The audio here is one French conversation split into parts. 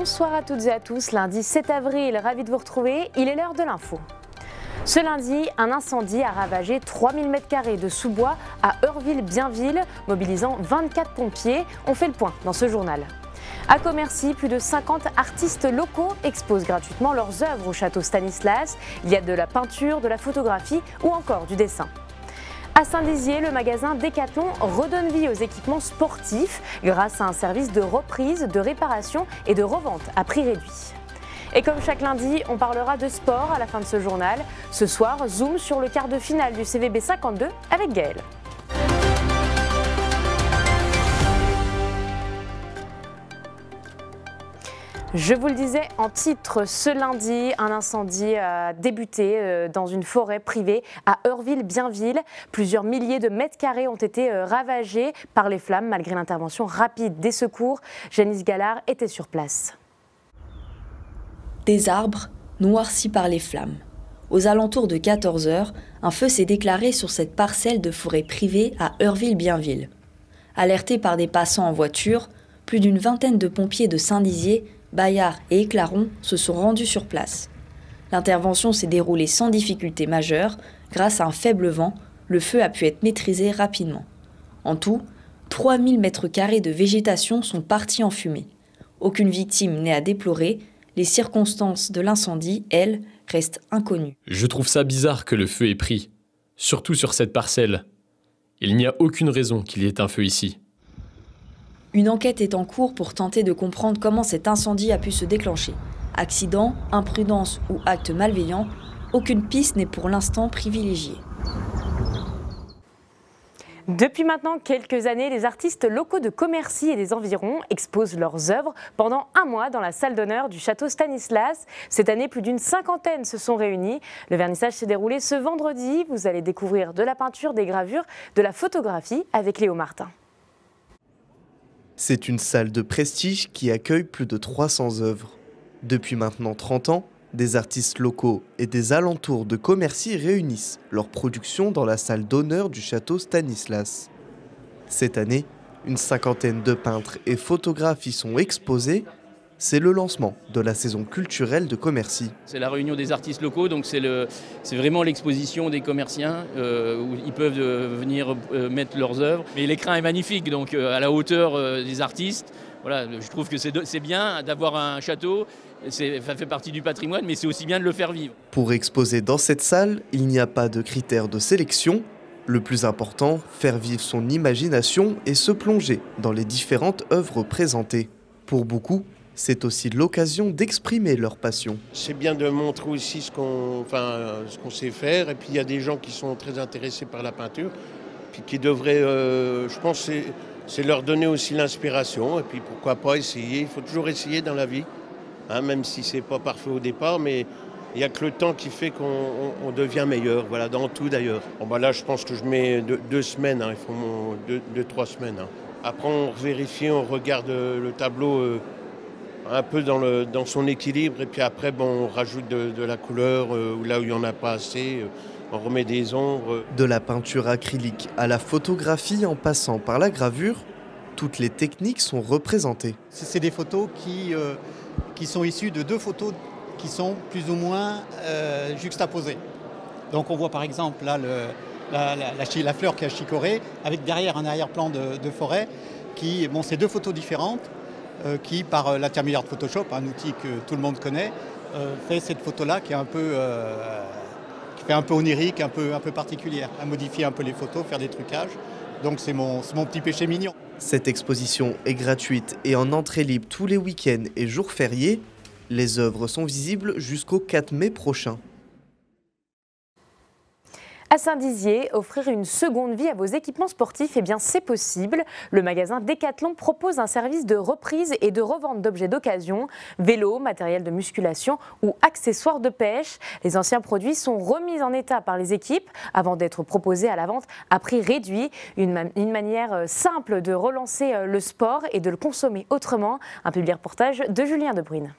Bonsoir à toutes et à tous, lundi 7 avril, ravi de vous retrouver, il est l'heure de l'info. Ce lundi, un incendie a ravagé 3000 m² de sous-bois à Eurville-Bienville, mobilisant 24 pompiers. On fait le point dans ce journal. À Commercy, plus de 50 artistes locaux exposent gratuitement leurs œuvres au château Stanislas. Il y a de la peinture, de la photographie ou encore du dessin. À Saint-Dizier, le magasin Decathlon redonne vie aux équipements sportifs grâce à un service de reprise, de réparation et de revente à prix réduit. Et comme chaque lundi, on parlera de sport à la fin de ce journal. Ce soir, zoom sur le quart de finale du CVB 52 avec Gaël. Je vous le disais en titre, ce lundi, un incendie a débuté dans une forêt privée à Eurville-Bienville. Plusieurs milliers de mètres carrés ont été ravagés par les flammes malgré l'intervention rapide des secours. Janice Gallard était sur place. Des arbres noircis par les flammes. Aux alentours de 14 h, un feu s'est déclaré sur cette parcelle de forêt privée à Eurville-Bienville. Alertés par des passants en voiture, plus d'une vingtaine de pompiers de Saint-Dizier, Bayard et Éclaron se sont rendus sur place. L'intervention s'est déroulée sans difficulté majeure. Grâce à un faible vent, le feu a pu être maîtrisé rapidement. En tout, 3000 m² de végétation sont partis en fumée. Aucune victime n'est à déplorer. Les circonstances de l'incendie, elles, restent inconnues. Je trouve ça bizarre que le feu ait pris, surtout sur cette parcelle. Il n'y a aucune raison qu'il y ait un feu ici. Une enquête est en cours pour tenter de comprendre comment cet incendie a pu se déclencher. Accident, imprudence ou acte malveillant, aucune piste n'est pour l'instant privilégiée. Depuis maintenant quelques années, les artistes locaux de Commercy et des environs exposent leurs œuvres pendant un mois dans la salle d'honneur du château Stanislas. Cette année, plus d'une cinquantaine se sont réunis. Le vernissage s'est déroulé ce vendredi. Vous allez découvrir de la peinture, des gravures, de la photographie avec Léo Martin. C'est une salle de prestige qui accueille plus de 300 œuvres. Depuis maintenant 30 ans, des artistes locaux et des alentours de Commercy réunissent leur production dans la salle d'honneur du château Stanislas. Cette année, une cinquantaine de peintres et photographes y sont exposés. C'est le lancement de la saison culturelle de Commercy. C'est la réunion des artistes locaux, donc c'est vraiment l'exposition des commerciens où ils peuvent venir mettre leurs œuvres. Mais l'écrin est magnifique, donc à la hauteur des artistes. Voilà, je trouve que c'est bien d'avoir un château, ça fait partie du patrimoine, mais c'est aussi bien de le faire vivre. Pour exposer dans cette salle, il n'y a pas de critères de sélection. Le plus important, faire vivre son imagination et se plonger dans les différentes œuvres présentées. Pour beaucoup, c'est aussi l'occasion d'exprimer leur passion. C'est bien de montrer aussi ce qu'on sait faire. Et puis il y a des gens qui sont très intéressés par la peinture, puis qui devraient, je pense, c'est leur donner aussi l'inspiration. Et puis pourquoi pas essayer. Il faut toujours essayer dans la vie, hein, même si c'est pas parfait au départ, mais il n'y a que le temps qui fait qu'on devient meilleur. Voilà, dans tout d'ailleurs. Bon, là, je pense que je mets 2 semaines. Hein, il faut 2-3 semaines. Hein. Après, on vérifie, on regarde le tableau. Un peu dans son équilibre, et puis après on rajoute de la couleur là où il n'y en a pas assez, on remet des ombres. De la peinture acrylique à la photographie en passant par la gravure, toutes les techniques sont représentées. C'est des photos qui sont issues de 2 photos qui sont plus ou moins juxtaposées. Donc on voit par exemple là la fleur qui a chicoré, avec derrière un arrière-plan de forêt, c'est 2 photos différentes. Qui, par l'intermédiaire de Photoshop, un outil que tout le monde connaît, fait cette photo-là qui est qui fait un peu onirique, un peu particulière, à modifier un peu les photos, faire des trucages. Donc c'est mon petit péché mignon. Cette exposition est gratuite et en entrée libre tous les week-ends et jours fériés. Les œuvres sont visibles jusqu'au 4 mai prochain. À Saint-Dizier, offrir une seconde vie à vos équipements sportifs, eh bien c'est possible. Le magasin Decathlon propose un service de reprise et de revente d'objets d'occasion, vélos, matériel de musculation ou accessoires de pêche. Les anciens produits sont remis en état par les équipes avant d'être proposés à la vente à prix réduit. Une manière simple de relancer le sport et de le consommer autrement. Un public reportage de Julien Debruyne.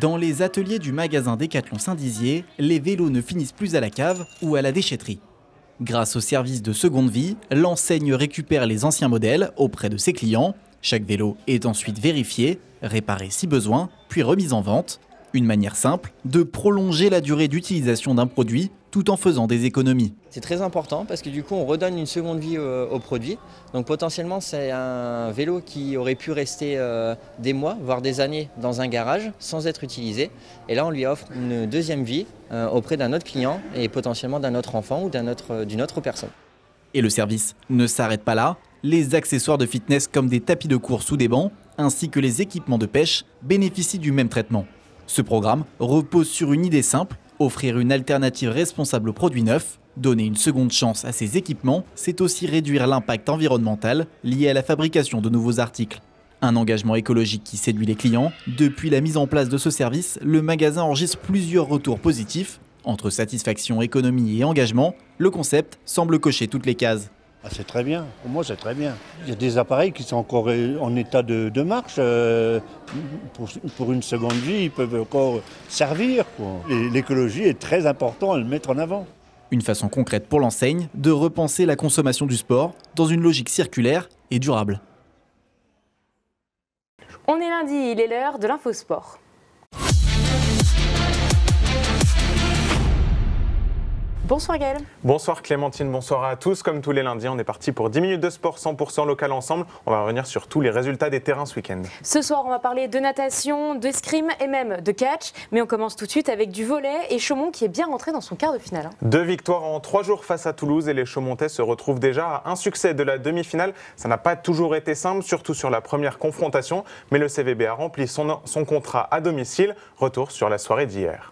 Dans les ateliers du magasin Decathlon Saint-Dizier, les vélos ne finissent plus à la cave ou à la déchetterie. Grâce au service de seconde vie, l'enseigne récupère les anciens modèles auprès de ses clients. Chaque vélo est ensuite vérifié, réparé si besoin, puis remis en vente. Une manière simple de prolonger la durée d'utilisation d'un produit tout en faisant des économies. C'est très important parce que du coup on redonne une seconde vie au produit. Donc potentiellement c'est un vélo qui aurait pu rester des mois, voire des années dans un garage sans être utilisé. Et là on lui offre une deuxième vie auprès d'un autre client et potentiellement d'un autre enfant ou d'une autre personne. Et le service ne s'arrête pas là. Les accessoires de fitness comme des tapis de course ou des bancs, ainsi que les équipements de pêche bénéficient du même traitement. Ce programme repose sur une idée simple, offrir une alternative responsable aux produits neufs. Donner une seconde chance à ces équipements, c'est aussi réduire l'impact environnemental lié à la fabrication de nouveaux articles. Un engagement écologique qui séduit les clients. Depuis la mise en place de ce service, le magasin enregistre plusieurs retours positifs. Entre satisfaction, économie et engagement, le concept semble cocher toutes les cases. Ah, c'est très bien, pour moi c'est très bien. Il y a des appareils qui sont encore en état de marche. Pour une seconde vie, ils peuvent encore servir, quoi. L'écologie est très importante à le mettre en avant. Une façon concrète pour l'enseigne de repenser la consommation du sport dans une logique circulaire et durable. On est lundi, il est l'heure de l'infosport. Bonsoir Gaël. Bonsoir Clémentine, bonsoir à tous. Comme tous les lundis, on est parti pour 10 minutes de sport 100% local ensemble. On va revenir sur tous les résultats des terrains ce week-end. Ce soir, on va parler de natation, d'escrime et même de catch. Mais on commence tout de suite avec du volley et Chaumont qui est bien rentré dans son quart de finale. 2 victoires en 3 jours face à Toulouse et les Chaumontais se retrouvent déjà à un succès de la demi-finale. Ça n'a pas toujours été simple, surtout sur la première confrontation. Mais le CVB a rempli son contrat à domicile. Retour sur la soirée d'hier.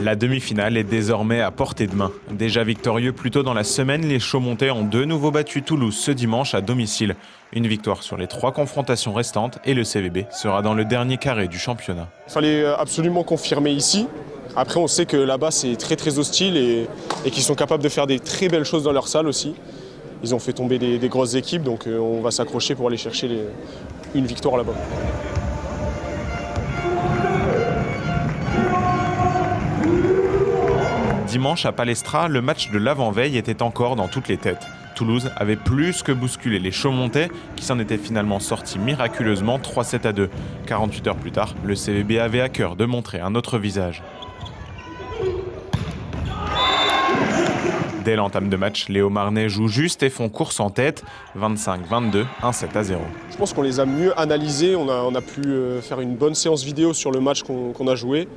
La demi-finale est désormais à portée de main. Déjà victorieux plus tôt dans la semaine, les Chaumontais ont de nouveau battu Toulouse ce dimanche à domicile. Une victoire sur les 3 confrontations restantes et le CVB sera dans le dernier carré du championnat. Il fallait absolument confirmer ici. Après, on sait que là-bas, c'est très hostile et qu'ils sont capables de faire des très belles choses dans leur salle aussi. Ils ont fait tomber des grosses équipes, donc on va s'accrocher pour aller chercher une victoire là-bas. Dimanche à Palestra, le match de l'avant-veille était encore dans toutes les têtes. Toulouse avait plus que bousculé les Chaumontais qui s'en étaient finalement sortis miraculeusement 3-7-2. 48 heures plus tard, le CVB avait à cœur de montrer un autre visage. Dès l'entame de match, les Haut-Marnais jouent juste et font course en tête. 25-22, 1-7-0. Je pense qu'on les a mieux analysés. On a pu faire une bonne séance vidéo sur le match qu'on a joué.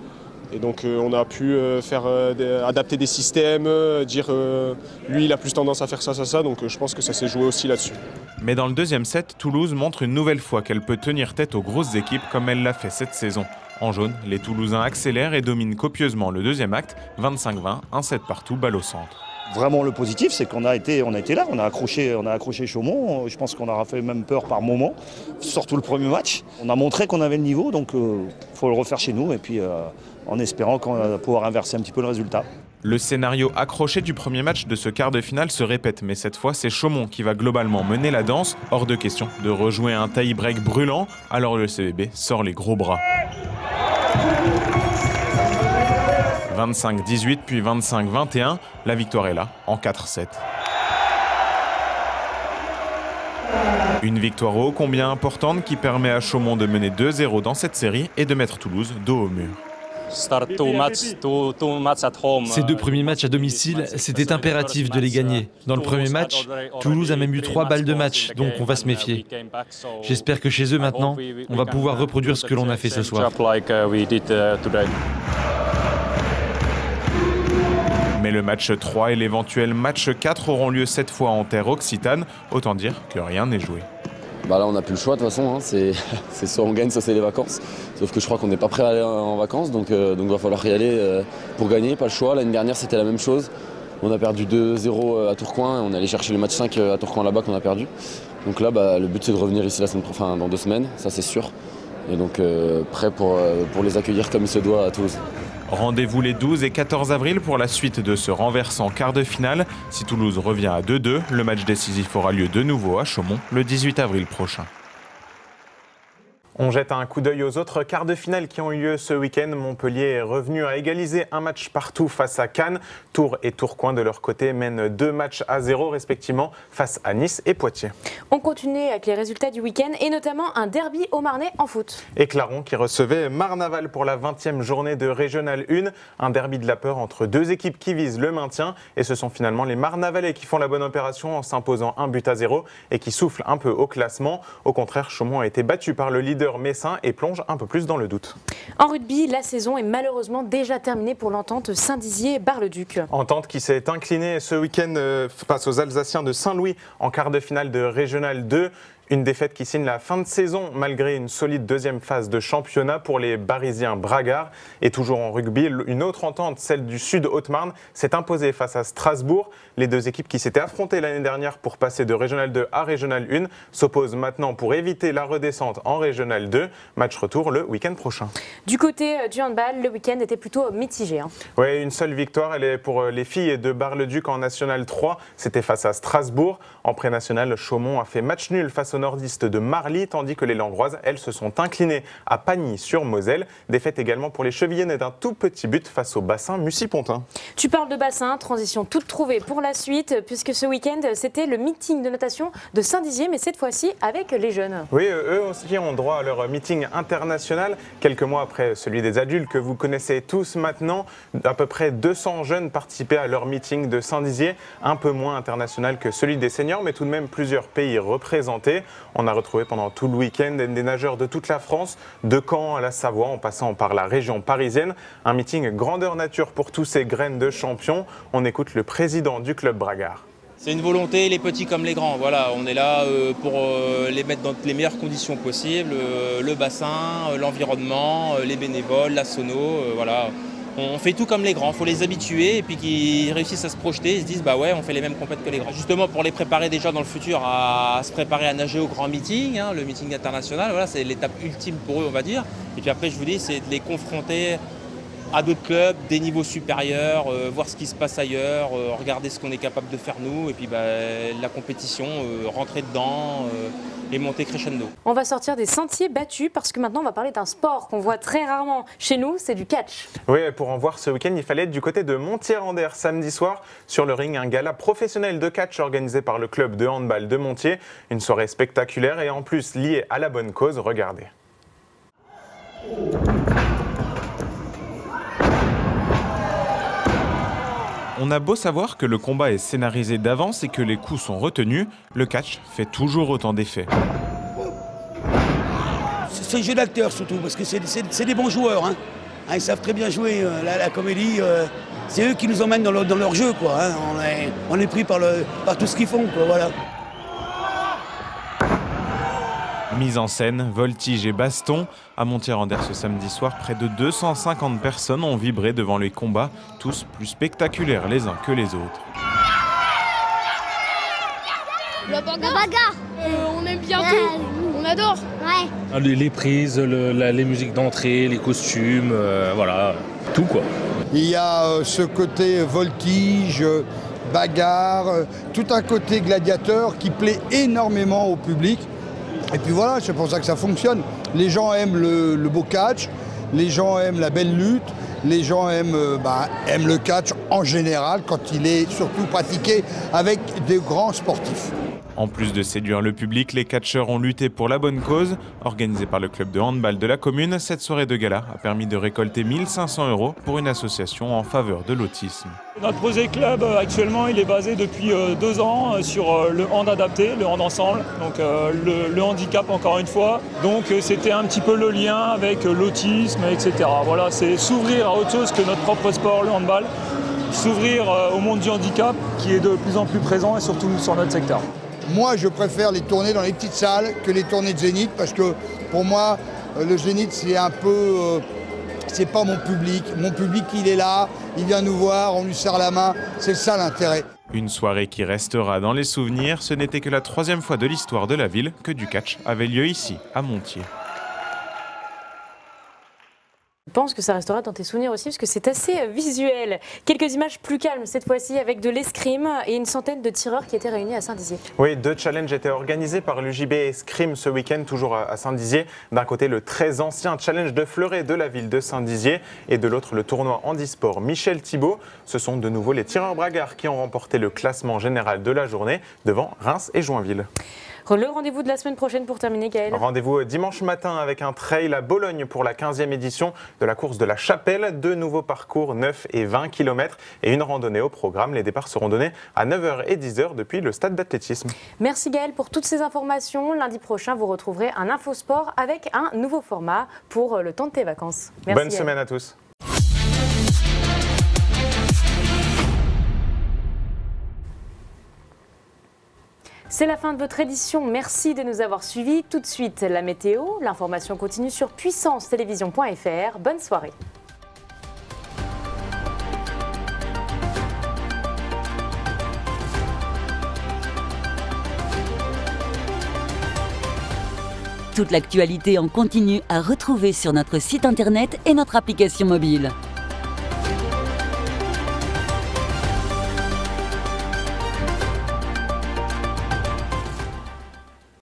Et donc on a pu adapter des systèmes, dire lui il a plus tendance à faire ça. Donc je pense que ça s'est joué aussi là-dessus. Mais dans le deuxième set, Toulouse montre une nouvelle fois qu'elle peut tenir tête aux grosses équipes comme elle l'a fait cette saison. En jaune, les Toulousains accélèrent et dominent copieusement le deuxième acte, 25-20, 1-7 partout, balle au centre. Vraiment le positif, c'est qu'on a été là, on a accroché Chaumont. Je pense qu'on aura fait même peur par moment, surtout le premier match. On a montré qu'on avait le niveau, donc faut le refaire chez nous et puis en espérant qu'on va pouvoir inverser un petit peu le résultat. Le scénario accroché du premier match de ce quart de finale se répète, mais cette fois c'est Chaumont qui va globalement mener la danse. Hors de question de rejouer un tie-break brûlant, alors le CVB sort les gros bras. 25-18 puis 25-21, la victoire est là, en 4-7. Une victoire ô combien importante qui permet à Chaumont de mener 2-0 dans cette série et de mettre Toulouse dos au mur. Ces 2 premiers matchs à domicile, c'était impératif de les gagner. Dans le premier match, Toulouse a même eu 3 balles de match, donc on va se méfier. J'espère que chez eux maintenant, on va pouvoir reproduire ce que l'on a fait ce soir. Mais le match 3 et l'éventuel match 4 auront lieu cette fois en terre occitane, autant dire que rien n'est joué. Là on n'a plus le choix de toute façon, hein. C'est soit on gagne, soit c'est les vacances. Sauf que je crois qu'on n'est pas prêt à aller en vacances, donc va falloir y aller pour gagner, pas le choix. L'année dernière c'était la même chose. On a perdu 2-0 à Tourcoing, on est allé chercher le match 5 à Tourcoing là-bas qu'on a perdu. Donc là le but c'est de revenir ici dans 2 semaines, ça c'est sûr. Et donc prêt pour les accueillir comme il se doit à Toulouse. Rendez-vous les 12 et 14 avril pour la suite de ce renversant quart de finale. Si Toulouse revient à 2-2, le match décisif aura lieu de nouveau à Chaumont le 18 avril prochain. On jette un coup d'œil aux autres quarts de finale qui ont eu lieu ce week-end. Montpellier est revenu à égaliser un match partout face à Cannes. Tours et Tourcoing de leur côté mènent 2 matchs à 0 respectivement face à Nice et Poitiers. On continue avec les résultats du week-end et notamment un derby haut-marnais en foot. Et Claron qui recevait Marne-Aval pour la 20e journée de Régional 1. Un derby de la peur entre 2 équipes qui visent le maintien. Et ce sont finalement les Marne-Avalais qui font la bonne opération en s'imposant 1-0 et qui soufflent un peu au classement. Au contraire, Chaumont a été battu par le leader messin et plonge un peu plus dans le doute. En rugby, la saison est malheureusement déjà terminée pour l'entente Saint-Dizier-Bar-le-Duc. Entente qui s'est inclinée ce week-end face aux Alsaciens de Saint-Louis en quart de finale de Régional 2. Une défaite qui signe la fin de saison malgré une solide deuxième phase de championnat pour les Barisiens Bragard. Et toujours en rugby, une autre entente, celle du Sud Haute-Marne, s'est imposée face à Strasbourg. Les 2 équipes qui s'étaient affrontées l'année dernière pour passer de Régional 2 à Régional 1 s'opposent maintenant pour éviter la redescente en Régional 2. Match retour le week-end prochain. Du côté du handball, le week-end était plutôt mitigé. Oui, une seule victoire, elle est pour les filles de Bar-le-Duc en National 3. C'était face à Strasbourg. En pré-national, Chaumont a fait match nul face aux nordistes de Marly, tandis que les Langroises, elles, se sont inclinées à Pagny-sur-Moselle. Défaite également pour les Chevillennes d'un tout petit but face au bassin Mussy-Pontin. Tu parles de bassin, transition toute trouvée pour la suite, puisque ce week-end, c'était le meeting de natation de Saint-Dizier, mais cette fois-ci avec les jeunes. Oui, eux aussi ont droit à leur meeting international, quelques mois après celui des adultes que vous connaissez tous maintenant. À peu près 200 jeunes participaient à leur meeting de Saint-Dizier, un peu moins international que celui des seniors, mais tout de même plusieurs pays représentés. On a retrouvé pendant tout le week-end des nageurs de toute la France, de Caen à la Savoie, en passant par la région parisienne. Un meeting grandeur nature pour tous ces graines de champions. On écoute le président du club Bragard. C'est une volonté, les petits comme les grands. Voilà, on est là pour les mettre dans les meilleures conditions possibles. Le bassin, l'environnement, les bénévoles, la sono, voilà. On fait tout comme les grands, il faut les habituer et puis qu'ils réussissent à se projeter, ils se disent bah ouais, on fait les mêmes compètes que les grands. Justement pour les préparer déjà dans le futur à se préparer à nager au grand meeting, le meeting international, voilà, c'est l'étape ultime pour eux on va dire. Et puis après je vous dis, c'est de les confronter à d'autres clubs, des niveaux supérieurs, voir ce qui se passe ailleurs, regarder ce qu'on est capable de faire nous et puis la compétition, rentrer dedans et monter crescendo. On va sortir des sentiers battus parce que maintenant on va parler d'un sport qu'on voit très rarement chez nous, c'est du catch. Oui, pour en voir ce week-end, il fallait être du côté de Montier-Anders samedi soir. Sur le ring, un gala professionnel de catch organisé par le club de handball de Montier. Une soirée spectaculaire et en plus liée à la bonne cause, regardez. On a beau savoir que le combat est scénarisé d'avance et que les coups sont retenus, le catch fait toujours autant d'effet. C'est le jeu d'acteur surtout, parce que c'est des bons joueurs. Hein. Ils savent très bien jouer la comédie. C'est eux qui nous emmènent dans leur jeu. Quoi, hein. On est pris par tout ce qu'ils font. Quoi, voilà. Mise en scène, voltige et baston. À Montier-Anders ce samedi soir, près de 250 personnes ont vibré devant les combats, tous plus spectaculaires les uns que les autres. La bagarre, on aime bien tout, on adore. Ouais. Les prises, les musiques d'entrée, les costumes, voilà, tout quoi. Il y a ce côté voltige, bagarre, tout un côté gladiateur qui plaît énormément au public. Et puis voilà, c'est pour ça que ça fonctionne. Les gens aiment le beau catch, les gens aiment la belle lutte, les gens aiment le catch en général quand il est surtout pratiqué avec des grands sportifs. En plus de séduire le public, les catcheurs ont lutté pour la bonne cause. Organisée par le club de handball de la commune, cette soirée de gala a permis de récolter 1 500 € pour une association en faveur de l'autisme. Notre projet club actuellement il est basé depuis 2 ans sur le hand adapté, le hand ensemble, donc le handicap encore une fois. Donc c'était un petit peu le lien avec l'autisme, etc. Voilà, c'est s'ouvrir à autre chose que notre propre sport, le handball. S'ouvrir au monde du handicap qui est de plus en plus présent et surtout sur notre secteur. Moi, je préfère les tournées dans les petites salles que les tournées de Zénith parce que pour moi, le Zénith, c'est un peu... c'est pas mon public. Mon public, il est là, il vient nous voir, on lui serre la main. C'est ça l'intérêt. Une soirée qui restera dans les souvenirs. Ce n'était que la 3e fois de l'histoire de la ville que du catch avait lieu ici, à Montier. Je pense que ça restera dans tes souvenirs aussi parce que c'est assez visuel. Quelques images plus calmes cette fois-ci avec de l'escrime et une centaine de tireurs qui étaient réunis à Saint-Dizier. Oui, 2 challenges étaient organisés par l'UJB Escrime ce week-end, toujours à Saint-Dizier. D'un côté, le très ancien challenge de fleuret de la ville de Saint-Dizier et de l'autre, le tournoi handisport Michel Thibault. Ce sont de nouveau les tireurs bragards qui ont remporté le classement général de la journée devant Reims et Joinville. Le rendez-vous de la semaine prochaine pour terminer, Gaël. Rendez-vous dimanche matin avec un trail à Bologne pour la 15e édition de la course de la Chapelle. 2 nouveaux parcours, 9 et 20 km et une randonnée au programme. Les départs seront donnés à 9h et 10h depuis le stade d'athlétisme. Merci Gaël pour toutes ces informations. Lundi prochain, vous retrouverez un Infosport avec un nouveau format pour le temps de tes vacances. Merci. Bonne semaine à tous. C'est la fin de votre édition. Merci de nous avoir suivis. Tout de suite, la météo. L'information continue sur puissancetélévision.fr. Bonne soirée. Toute l'actualité en continu à retrouver sur notre site internet et notre application mobile.